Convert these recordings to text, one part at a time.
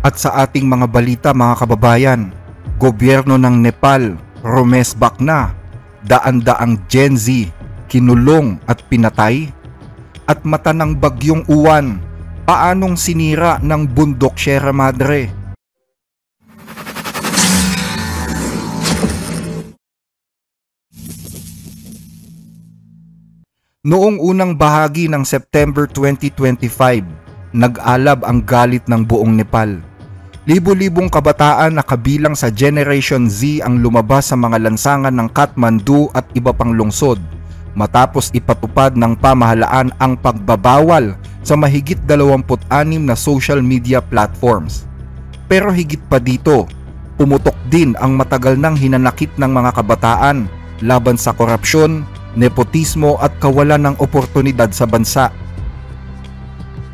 At sa ating mga balita mga kababayan, gobyerno ng Nepal rumesbak na, daan-daang Gen Z kinulong at pinatay. At mata ng bagyong Uwan, paanong sinira ng bundok Sierra Madre? Noong unang bahagi ng September 2025, nag-alab ang galit ng buong Nepal. Libo-libong kabataan na kabilang sa Generation Z ang lumabas sa mga lansangan ng Kathmandu at iba pang lungsod matapos ipatupad ng pamahalaan ang pagbabawal sa mahigit 26 na social media platforms. Pero higit pa dito, pumutok din ang matagal nang hinanakit ng mga kabataan laban sa korupsyon, nepotismo at kawalan ng oportunidad sa bansa.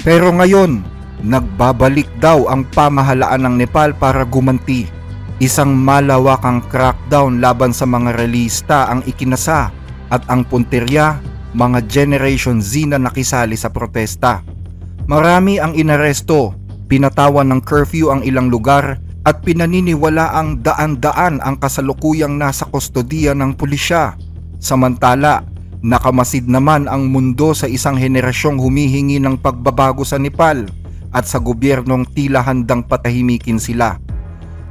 Pero ngayon, nagbabalik daw ang pamahalaan ng Nepal para gumanti. Isang malawakang crackdown laban sa mga relihista ang ikinasa at ang punterya, mga Generation Z na nakisali sa protesta. Marami ang inaresto, pinatawan ng curfew ang ilang lugar at pinaniniwala ang daan-daan ang kasalukuyang nasa kustodiya ng pulisya. Samantala, nakamasid naman ang mundo sa isang henerasyong humihingi ng pagbabago sa Nepal at sa gobyernong tila handang patahimikin sila.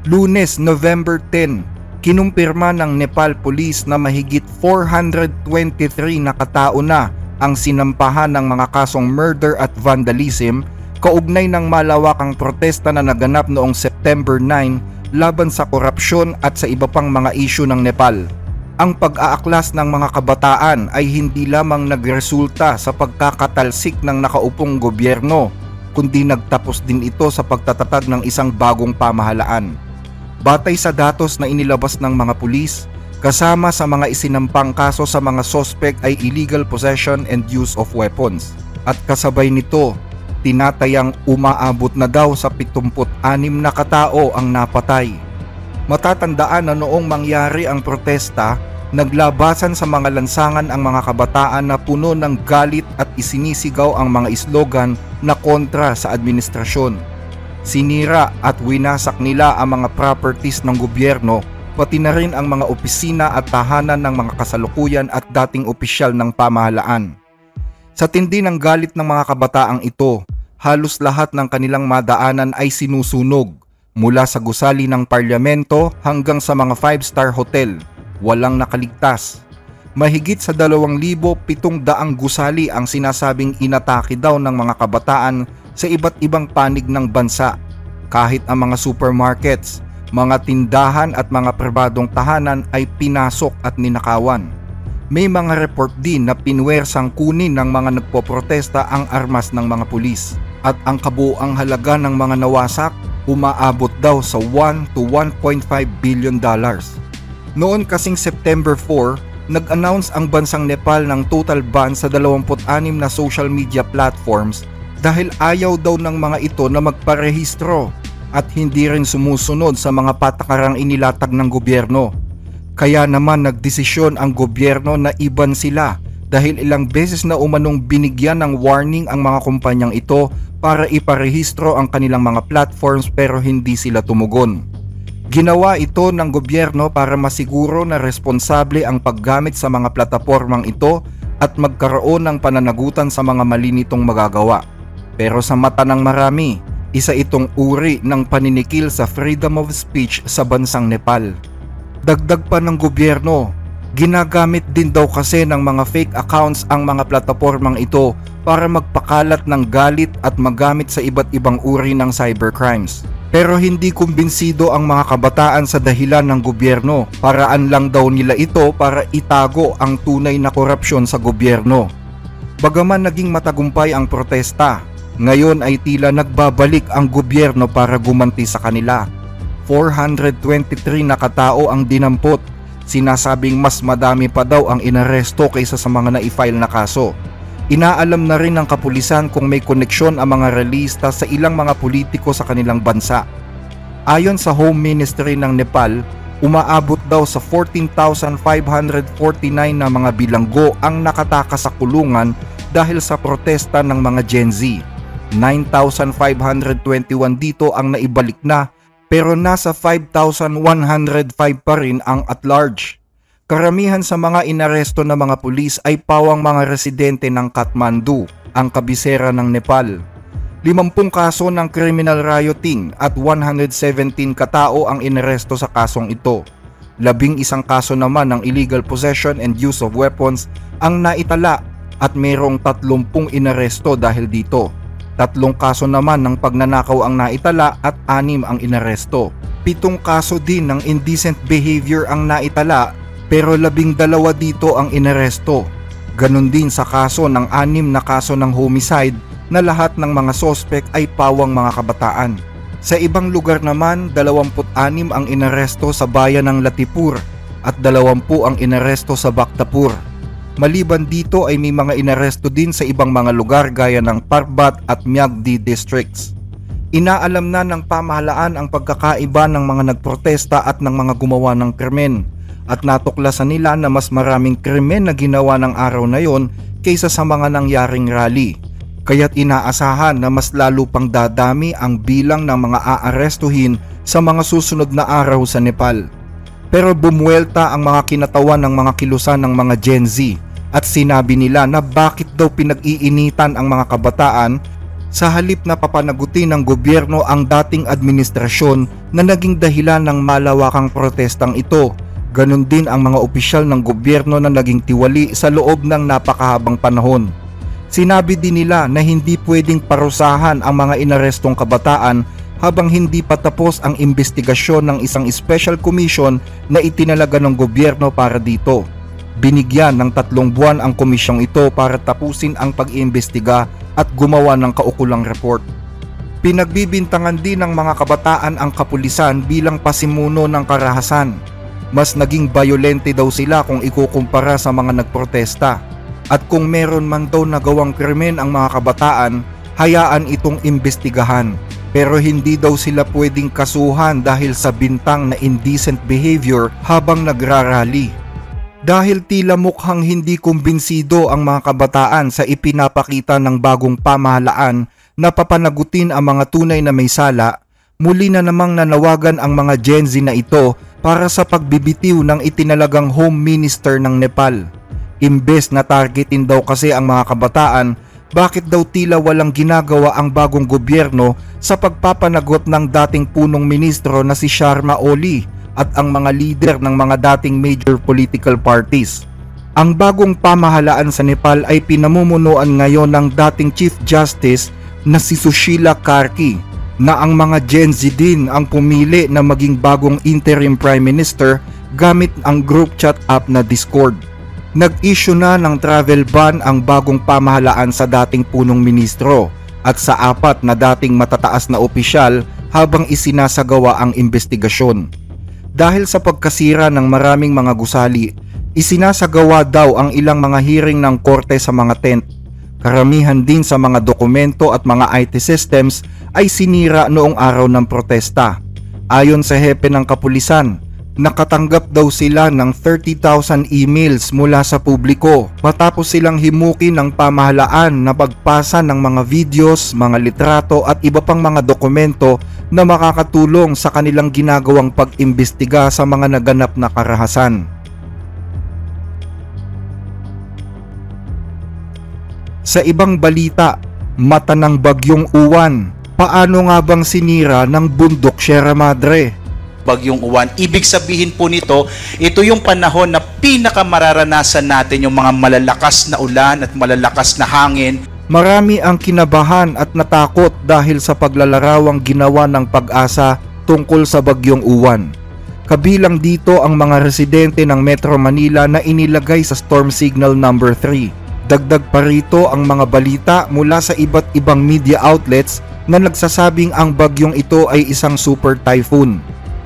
Lunes, November 10, kinumpirma ng Nepal Police na mahigit 423 na katao na ang sinampahan ng mga kasong murder at vandalism kaugnay ng malawakang protesta na naganap noong September 9 laban sa korupsyon at sa iba pang mga isyu ng Nepal. Ang pag-aaklas ng mga kabataan ay hindi lamang nagresulta sa pagkakatalsik ng nakaupong gobyerno, kundi nagtapos din ito sa pagtatatag ng isang bagong pamahalaan. Batay sa datos na inilabas ng mga pulis, kasama sa mga isinampang kaso sa mga sospek ay illegal possession and use of weapons. At kasabay nito, tinatayang umaabot na daw sa 76 na katao ang napatay. Matatandaan na noong mangyari ang protesta, naglabasan sa mga lansangan ang mga kabataan na puno ng galit at isinisigaw ang mga slogan na kontra sa administrasyon. Sinira at winasak nila ang mga properties ng gobyerno, pati na rin ang mga opisina at tahanan ng mga kasalukuyan at dating opisyal ng pamahalaan. Sa tindi ng galit ng mga kabataang ito, halos lahat ng kanilang madaanan ay sinusunog, mula sa gusali ng parlamento hanggang sa mga 5-star hotel. Walang nakaligtas. Mahigit sa 2,700 gusali ang sinasabing inatake daw ng mga kabataan sa iba't ibang panig ng bansa. Kahit ang mga supermarkets, mga tindahan at mga pribadong tahanan ay pinasok at ninakawan. May mga report din na pinwersang kunin ng mga nagpoprotesta ang armas ng mga pulis. At ang kabuuang halaga ng mga nawasak umaabot daw sa 1 to 1.5 billion dollars. Noon kasing September 4, nag-announce ang bansang Nepal ng total ban sa 26 na social media platforms dahil ayaw daw ng mga ito na magparehistro at hindi rin sumusunod sa mga patakarang inilatag ng gobyerno. Kaya naman nagdesisyon ang gobyerno na iban sila dahil ilang beses na umanong binigyan ng warning ang mga kumpanyang ito para iparehistro ang kanilang mga platforms pero hindi sila tumugon. Ginawa ito ng gobyerno para masiguro na responsable ang paggamit sa mga platapormang ito at magkaroon ng pananagutan sa mga mali nitong magagawa. Pero sa mata ng marami, isa itong uri ng paninikil sa freedom of speech sa bansang Nepal. Dagdag pa ng gobyerno, ginagamit din daw kasi ng mga fake accounts ang mga platapormang ito para magpakalat ng galit at magamit sa iba't ibang uri ng cybercrimes. Pero hindi kumbinsido ang mga kabataan sa dahilan ng gobyerno. Paraan lang daw nila ito para itago ang tunay na korupsyon sa gobyerno. Bagaman naging matagumpay ang protesta, ngayon ay tila nagbabalik ang gobyerno para gumanti sa kanila. 423 na katao ang dinampot. Sinasabing mas madami pa daw ang inaresto kaysa sa mga na-file na kaso. Inaalam na rin ng kapulisan kung may koneksyon ang mga relihista sa ilang mga politiko sa kanilang bansa. Ayon sa Home Ministry ng Nepal, umaabot daw sa 14,549 na mga bilanggo ang nakatakas sa kulungan dahil sa protesta ng mga Gen Z. 9,521 dito ang naibalik na, pero nasa 5,105 pa rin ang at large. Karamihan sa mga inaresto na mga pulis ay pawang mga residente ng Kathmandu, ang kabisera ng Nepal. 50 kaso ng criminal rioting at 117 katao ang inaresto sa kasong ito. 11 kaso naman ng illegal possession and use of weapons ang naitala at mayroong 30 inaresto dahil dito. 3 kaso naman ng pagnanakaw ang naitala at 6 ang inaresto. 7 kaso din ng indecent behavior ang naitala pero 12 dito ang inaresto. Ganon din sa kaso ng 6 na kaso ng homicide na lahat ng mga sospek ay pawang mga kabataan. Sa ibang lugar naman, 26 ang inaresto sa bayan ng Latipur at 20 ang inaresto sa Bhaktapur. Maliban dito ay may mga inaresto din sa ibang mga lugar gaya ng Parbat at Myagdi districts. Inaalam na ng pamahalaan ang pagkakaiba ng mga nagprotesta at ng mga gumawa ng krimen at natuklasan nila na mas maraming krimen na ginawa ng araw na yon kaysa sa mga nangyaring rally. Kaya't inaasahan na mas lalo pang dadami ang bilang ng mga aarestuhin sa mga susunod na araw sa Nepal. Pero bumuelta ang mga kinatawan ng mga kilusan ng mga Gen Z at sinabi nila na bakit daw pinag-iinitan ang mga kabataan sa halip na papanagutin ng gobyerno ang dating administrasyon na naging dahilan ng malawakang protestang ito. Ganon din ang mga opisyal ng gobyerno na naging tiwali sa loob ng napakahabang panahon. Sinabi din nila na hindi pwedeng parusahan ang mga inarestong kabataan habang hindi pa tapos ang investigasyon ng isang special commission na itinalaga ng gobyerno para dito. Binigyan ng 3 buwan ang komisyong ito para tapusin ang pag-iimbestiga at gumawa ng kaukulang report. Pinagbibintangan din ng mga kabataan ang kapulisan bilang pasimuno ng karahasan. Mas naging bayolente daw sila kung ikukumpara sa mga nagprotesta. At kung meron man daw nagawang krimen ang mga kabataan, hayaan itong imbestigahan. Pero hindi daw sila pwedeng kasuhan dahil sa bintang na indecent behavior habang nagrarally. Dahil tila mukhang hindi kumbinsido ang mga kabataan sa ipinapakita ng bagong pamahalaan na papanagutin ang mga tunay na may sala, muli na namang nanawagan ang mga Gen Z na ito para sa pagbibitiw ng itinalagang Home Minister ng Nepal. Imbes na targetin daw kasi ang mga kabataan, bakit daw tila walang ginagawa ang bagong gobyerno sa pagpapanagot ng dating punong ministro na si Sharma Oli at ang mga leader ng mga dating major political parties. Ang bagong pamahalaan sa Nepal ay pinamumunuan ngayon ng dating Chief Justice na si Sushila Karki, na ang mga Gen Z din ang pumili na maging bagong interim prime minister gamit ang group chat app na Discord. Nag-issue na ng travel ban ang bagong pamahalaan sa dating punong ministro at sa 4 na dating matataas na opisyal habang isinasagawa ang investigasyon. Dahil sa pagkasira ng maraming mga gusali, isinasagawa daw ang ilang mga hearing ng korte sa mga tent. Karamihan din sa mga dokumento at mga IT systems ay sinira noong araw ng protesta. Ayon sa hepe ng kapulisan, nakatanggap daw sila ng 30,000 emails mula sa publiko matapos silang himukin ng pamahalaan na pagpasa ng mga videos, mga litrato at iba pang mga dokumento na makakatulong sa kanilang ginagawang pag-imbestiga sa mga naganap na karahasan. Sa ibang balita, mata ng bagyong Uwan, paano nga bang sinira ng bundok Sierra Madre? Bagyong Uwan. Ibig sabihin po nito, ito yung panahon na pinakamararanasan natin yung mga malalakas na ulan at malalakas na hangin. Marami ang kinabahan at natakot dahil sa paglalarawang ginawa ng Pag-asa tungkol sa Bagyong Uwan. Kabilang dito ang mga residente ng Metro Manila na inilagay sa Storm Signal number 3. Dagdag pa rito ang mga balita mula sa iba't ibang media outlets na nagsasabing ang bagyong ito ay isang super typhoon.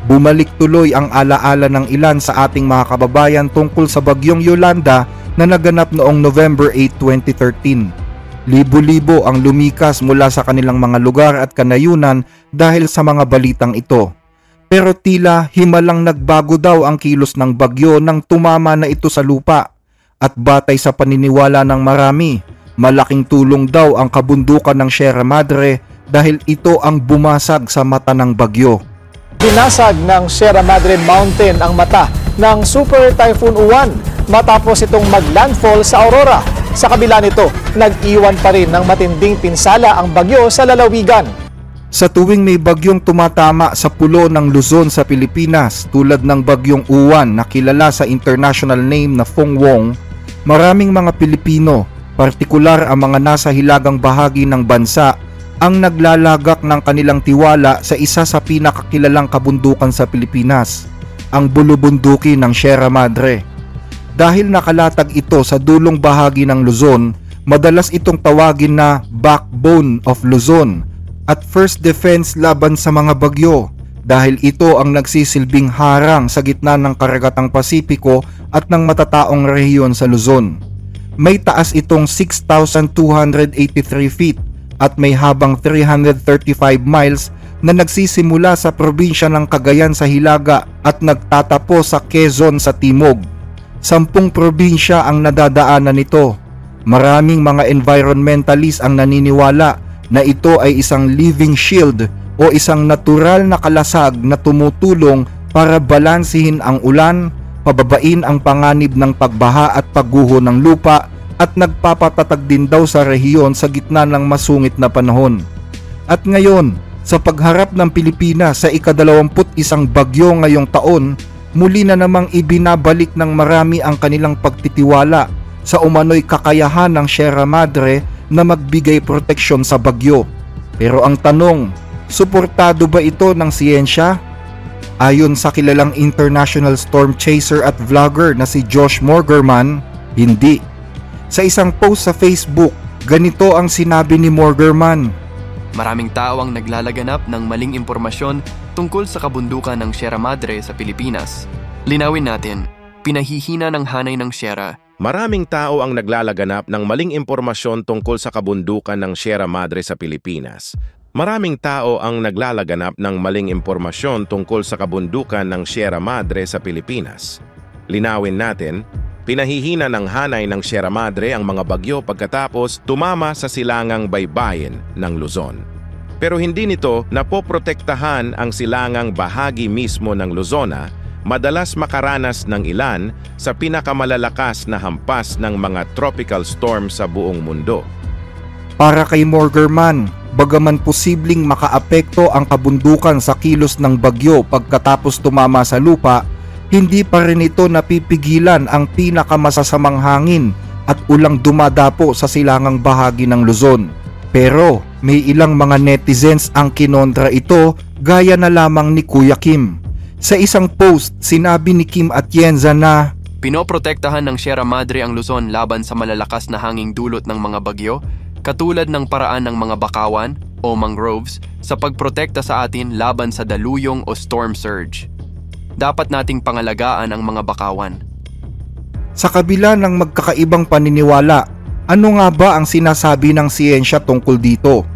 Bumalik tuloy ang alaala ng ilan sa ating mga kababayan tungkol sa bagyong Yolanda na naganap noong November 8, 2013. Libo-libo ang lumikas mula sa kanilang mga lugar at kanayunan dahil sa mga balitang ito. Pero tila himalang nagbago daw ang kilos ng bagyo nang tumama na ito sa lupa. At batay sa paniniwala ng marami, Malaking tulong daw ang kabundukan ng Sierra Madre dahil ito ang bumasag sa mata ng bagyo. Binasag ng Sierra Madre Mountain ang mata ng Super Typhoon Uwan matapos itong maglandfall sa Aurora. Sa kabila nito, nag-iwan pa rin ng matinding pinsala ang bagyo sa lalawigan. Sa tuwing may bagyong tumatama sa pulo ng Luzon sa Pilipinas tulad ng bagyong Uwan na kilala sa international name na Phong Wong, maraming mga Pilipino, partikular ang mga nasa hilagang bahagi ng bansa, ang naglalagak ng kanilang tiwala sa isa sa pinakakilalang kabundukan sa Pilipinas, ang bulubunduki ng Sierra Madre. Dahil nakalatag ito sa dulong bahagi ng Luzon, madalas itong tawagin na backbone of Luzon at first defense laban sa mga bagyo dahil ito ang nagsisilbing harang sa gitna ng karagatang Pasipiko at ng matataong rehiyon sa Luzon. May taas itong 6,283 feet at may habang 335 miles na nagsisimula sa probinsya ng Cagayan sa hilaga at nagtatapos sa Quezon sa timog. 10 probinsya ang nadadaanan nito. Maraming mga environmentalist ang naniniwala na ito ay isang living shield o isang natural na kalasag na tumutulong para balansihin ang ulan, pababain ang panganib ng pagbaha at pagguho ng lupa at nagpapatatag din daw sa rehiyon sa gitna ng masungit na panahon. At ngayon, sa pagharap ng Pilipinas sa ika-21 bagyo ngayong taon, muli na namang ibinabalik ng marami ang kanilang pagtitiwala sa umano'y kakayahan ng Sierra Madre na magbigay proteksyon sa bagyo. Pero ang tanong, suportado ba ito ng siyensya? Ayon sa kilalang international storm chaser at vlogger na si Josh Morgerman, hindi. Sa isang post sa Facebook, ganito ang sinabi ni Morgerman. Maraming tao ang naglalaganap ng maling impormasyon tungkol sa kabundukan ng Sierra Madre sa Pilipinas. Linawin natin, pinahihina ng hanay ng Sierra. Maraming tao ang naglalaganap ng maling impormasyon tungkol sa kabundukan ng Sierra Madre sa Pilipinas. Maraming tao ang naglalaganap ng maling impormasyon tungkol sa kabundukan ng Sierra Madre sa Pilipinas. Linawin natin, pinahihina ng hanay ng Sierra Madre ang mga bagyo pagkatapos tumama sa silangang baybayin ng Luzon. Pero hindi nito napoprotektahan ang silangang bahagi mismo ng Luzona, madalas makaranas ng ilan sa pinakamalalakas na hampas ng mga tropical storm sa buong mundo. Para kay Morgerman, bagaman posibleng makaapekto ang kabundukan sa kilos ng bagyo pagkatapos tumama sa lupa, hindi pa rin ito napipigilan ang pinakamasasamang hangin at ulang dumadapo sa silangang bahagi ng Luzon. Pero may ilang mga netizens ang kinontra ito gaya na lamang ni Kuya Kim. Sa isang post, sinabi ni Kim Atienza na pinoprotektahan ng Sierra Madre ang Luzon laban sa malalakas na hanging dulot ng mga bagyo, katulad ng paraan ng mga bakawan o mangroves sa pagprotekta sa atin laban sa daluyong o storm surge. Dapat nating pangalagaan ang mga bakawan. Sa kabila ng magkakaibang paniniwala, ano nga ba ang sinasabi ng siyensya tungkol dito?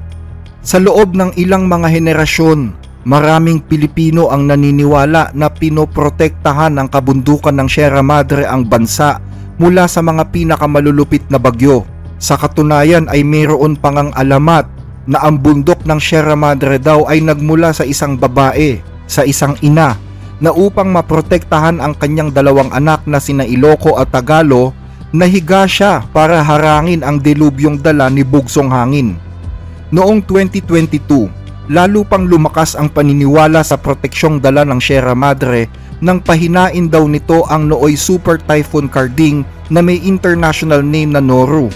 Sa loob ng ilang mga henerasyon, maraming Pilipino ang naniniwala na pinoprotektahan ng kabundukan ng Sierra Madre ang bansa mula sa mga pinakamalulupit na bagyo. Sa katunayan ay mayroon pang ang alamat na ang bundok ng Sierra Madre daw ay nagmula sa isang babae, sa isang ina, na upang maprotektahan ang kanyang dalawang anak na sina Iloco at Tagalo, nahiga siya para harangin ang dilubyong dala ni bugsong hangin. Noong 2022, lalo pang lumakas ang paniniwala sa proteksyong dala ng Sierra Madre nang pahinain daw nito ang nooy Super Typhoon Karding na may international name na Noru.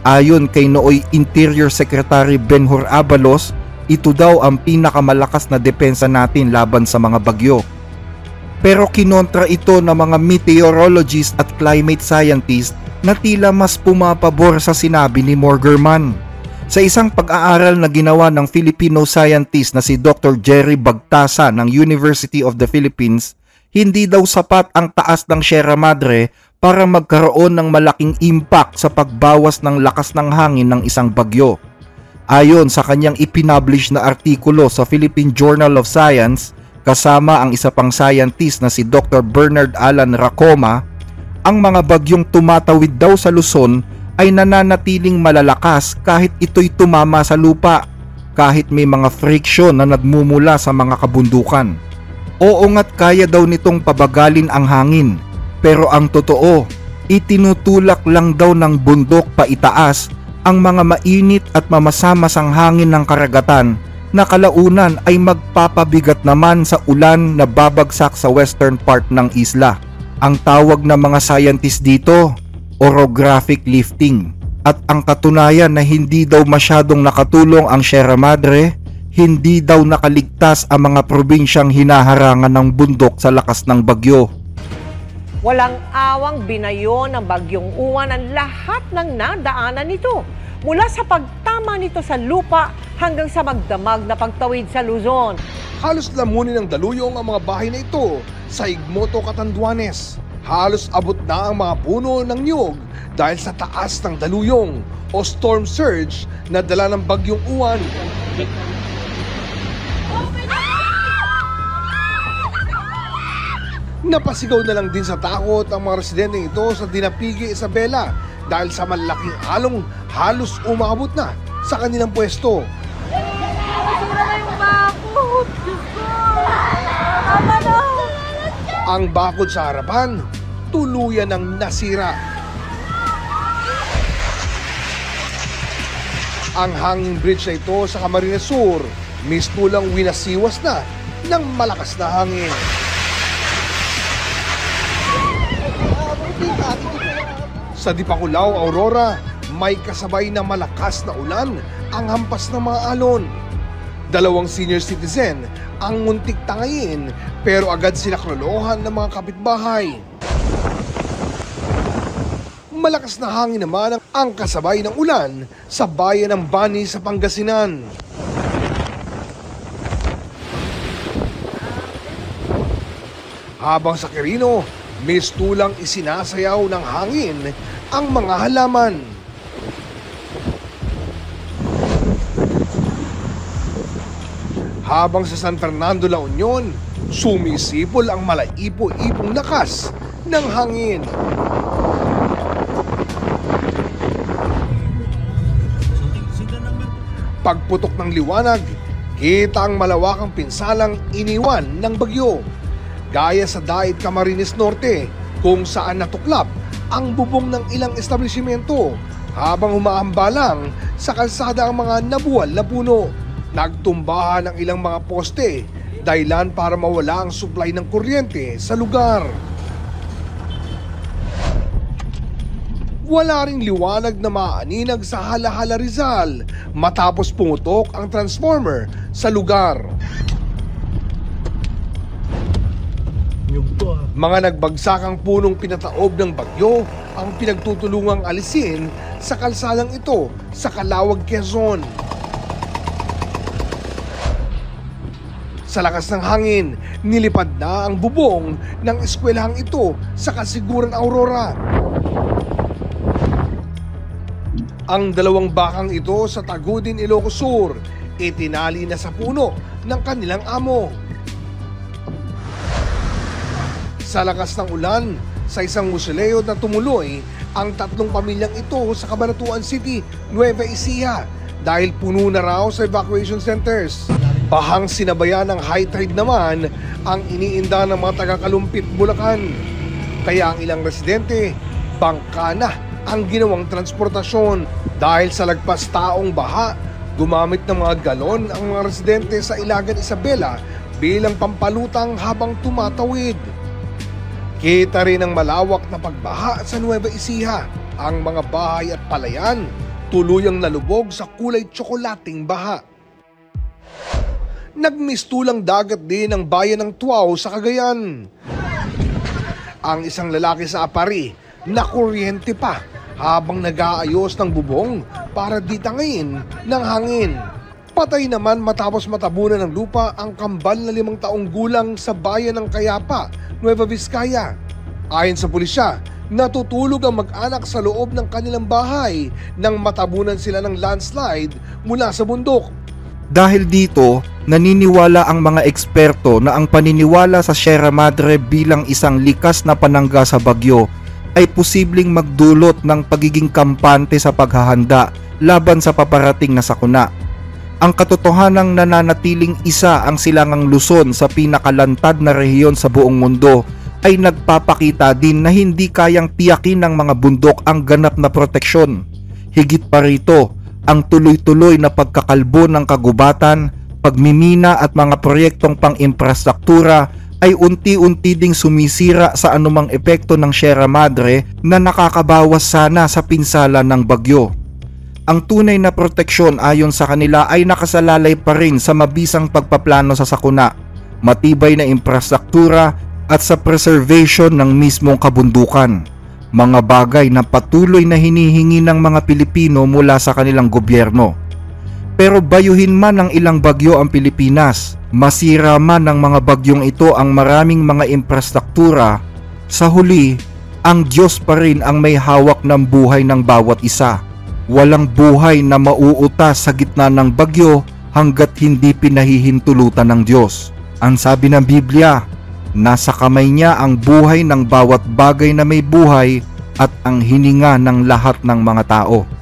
Ayon kay nooy Interior Secretary Benhur Abalos, ito daw ang pinakamalakas na depensa natin laban sa mga bagyo. Pero kinontra ito ng mga meteorologists at climate scientists na tila mas pumapabor sa sinabi ni Morgerman. Sa isang pag-aaral na ginawa ng Filipino scientist na si Dr. Jerry Bagtasa ng University of the Philippines, hindi daw sapat ang taas ng Sierra Madre para magkaroon ng malaking impact sa pagbawas ng lakas ng hangin ng isang bagyo. Ayon sa kanyang ipinublish na artikulo sa Philippine Journal of Science, kasama ang isa pang scientist na si Dr. Bernard Alan Racoma, ang mga bagyong tumatawid daw sa Luzon ay nananatiling malalakas kahit ito'y tumama sa lupa, kahit may mga friction na nagmumula sa mga kabundukan. Oo nga't kaya daw nitong pabagalin ang hangin, pero ang totoo, itinutulak lang daw ng bundok paitaas ang mga mainit at mamasamasang hangin ng karagatan na kalaunan ay magpapabigat naman sa ulan na babagsak sa western part ng isla. Ang tawag ng mga scientist dito, orographic lifting. At ang katunayan na hindi daw masyadong nakatulong ang Sierra Madre, hindi daw nakaligtas ang mga probinsyang hinaharangan ng bundok sa lakas ng bagyo. Walang awang binayo ng bagyong Uwan ang lahat ng nadaanan nito. Mula sa pagtama nito sa lupa hanggang sa magdamag na pagtawid sa Luzon. Halos lamunin ng daluyong ang mga bahay na ito sa Igmoto, Catanduanes. Halos abot na ang mga puno ng niyog dahil sa taas ng daluyong o storm surge na dala ng bagyong Uwan. Napasigaw na lang din sa takot ang mga residente ito sa Dinapigi, Isabela dahil sa malaking along halos umabot na sa kanilang pwesto. Ang bakod sa harapan, tuluyan ng nasira. Ang hanging bridge na ito sa Camarines Sur, mismo lang winasiwas na ng malakas na hangin. Sa Dipakulaw, Aurora, may kasabay na malakas na ulan ang hampas ng mga alon. 2 senior citizen ang muntik tangayin pero agad sila krolohan ng mga kapitbahay. Malakas na hangin naman ang kasabay ng ulan sa bayan ng Bani sa Pangasinan. Habang sa Quirino, mistulang isinasayaw ng hangin ang mga halaman. Habang sa San Fernando, La Union, sumisipol ang malaipo-ipong lakas ng hangin. Pagputok ng liwanag, kita ang malawakang pinsalang iniwan ng bagyo. Gaya sa Daet, Camarines Norte, kung saan natuklap ang bubong ng ilang establishmento habang humahambalang sa kalsada ang mga nabuwal na puno. Nagtumbahan ang ilang mga poste, dahilan para mawala ang supply ng kuryente sa lugar. Wala ring liwanag na maaninag sa Hala-Hala, Rizal matapos pumutok ang transformer sa lugar. Mga nagbagsakang punong pinataob ng bagyo ang pinagtutulungang alisin sa kalsadang ito sa Calawag, Quezon. Sa lakas ng hangin, nilipad na ang bubong ng eskwelahang ito sa Kasiguran, Aurora. Ang 2 bakang ito sa Tagudin, Ilocos Sur, itinali na sa puno ng kanilang amo. Sa lakas ng ulan, sa isang musileo na tumuloy ang 3 pamilyang ito sa Cabanatuan City, Nueva Ecija dahil puno na raw sa evacuation centers. Bahang sinabayan ng high tide naman ang iniinda ng mga taga-Kalumpit, Bulacan. Kaya ang ilang residente, bangka na ang ginawang transportasyon. Dahil sa lagpas taong baha, gumamit ng mga galon ang mga residente sa Ilagan, Isabela bilang pampalutang habang tumatawid. Kita rin ang malawak na pagbaha sa Nueva Ecija. Ang mga bahay at palayan tuluyang nalubog sa kulay tsokolating baha. Nagmistulang dagat din ang bayan ng Tuaw sa Cagayan. Ang isang lalaki sa Apari nakuryente pa habang nag-aayos ng bubong para di tangayin ng hangin. Patay naman matapos matabunan ng lupa ang kambal na 5 taong gulang sa bayan ng Cayapa, Nueva Vizcaya. Ayon sa pulisya, natutulog ang mag-anak sa loob ng kanilang bahay nang matabunan sila ng landslide mula sa bundok. Dahil dito, naniniwala ang mga eksperto na ang paniniwala sa Sierra Madre bilang isang likas na panangga sa bagyo ay posibleng magdulot ng pagiging kampante sa paghahanda laban sa paparating na sakuna. Ang katotohanang nananatiling isa ang Silangang Luzon sa pinakalantad na rehiyon sa buong mundo ay nagpapakita din na hindi kayang tiyakin ng mga bundok ang ganap na proteksyon. Higit pa rito, ang tuloy-tuloy na pagkakalbo ng kagubatan, pagmimina at mga proyektong pang-infrastruktura ay unti-unti ding sumisira sa anumang epekto ng Sierra Madre na nakakabawas sana sa pinsala ng bagyo. Ang tunay na proteksyon ayon sa kanila ay nakasalalay pa rin sa mabisang pagpaplano sa sakuna, matibay na infrastruktura at sa preservation ng mismong kabundukan. Mga bagay na patuloy na hinihingi ng mga Pilipino mula sa kanilang gobyerno. Pero bayuhin man ng ilang bagyo ang Pilipinas, masira man ng mga bagyong ito ang maraming mga infrastruktura, sa huli, ang Diyos pa rin ang may hawak ng buhay ng bawat isa. Walang buhay na mauutas sa gitna ng bagyo hanggat hindi pinahihintulutan ng Diyos. Ang sabi ng Biblia, nasa kamay niya ang buhay ng bawat bagay na may buhay at ang hininga ng lahat ng mga tao.